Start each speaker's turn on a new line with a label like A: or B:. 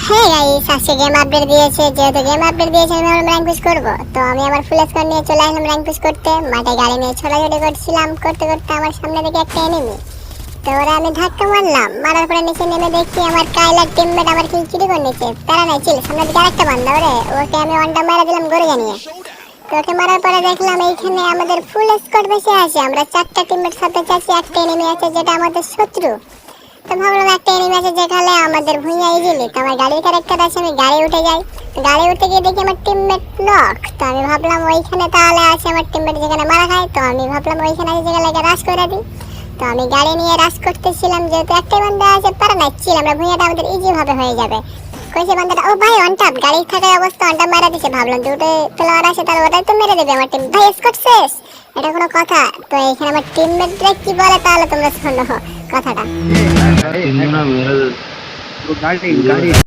A: হ্যাঁ গাইস, আজকে game update দিয়েছে। যেহেতু গেম আপডেট দিয়েছে আমি ভাবলাম র্যাঙ্ক পুশ করব। তো আমি আমার ফুল স্কোর নিয়ে চলে আসলাম র্যাঙ্ক পুশ করতে। মাঠে গাড়ি নিয়ে ছোটাছুটি করছিলাম, করতে করতে আমার সামনে থেকে একটা এনিমি। তো ওরা আমি ধাক্কা মারলাম, মারার পরে নিচে নেমে দেখি আমার কাইলার টিমমেট আমার কিল চুরি করে নিয়েছে। প্যারা নাই, চিল। সামনে দিকে আরেকটা বান্দা, ওরে ওকে আমি ওয়ানটা মেরে দিলাম গড়িয়ে নিয়ে। তো ওকে মারার পরে দেখলাম এইখানে আমাদের ফুল স্কোর বেশি আছে। আমরা চারটা টিমমেট সাথে যাচ্ছি, একটা এনিমি আছে যেটা আমাদের শত্রু। তো ভাবলাম একটা এনিমি আছে যেখানে আমাদের ভুঁইয়া ইজিলি। তো আমার গাড়ির ক্যারেক্টার আছে, আমি গাড়ি উঠে যাই। তো গাড়ি উঠে গিয়ে দেখি আমার টিমমেট নক। তো আমি ভাবলাম ওইখানে তাহলে আছে আমার টিমমেট যেখানে মারা খায়। তো আমি ভাবলাম ওইখানে আছে যেখানে রাশ করে দিই। তো আমি গাড়ি নিয়ে রাশ করতেছিলাম, যেহেতু একটাই বান্দা আছে, পারা নাচ্ছিল আমরা ভুঁইয়াটা আমাদের ইজি ভাবে হয়ে যাবে। কইছে বান্দাটা, ও ভাই অন টপ, গাড়ি থাকার অবস্থা অন টপ মারা দিছে। ভাবলাম দুটো প্লেয়ার আছে, তার ওটাই তো মেরে দেবে আমার টিম। ভাই স্কট শেষ, এটা কোনো কথা? তো এখানে আমার টিমমেটরা কি বলে তাহলে তোমরা শোনো কথাটা।
B: তিনজনা মেরে গাড়ি গাড়ি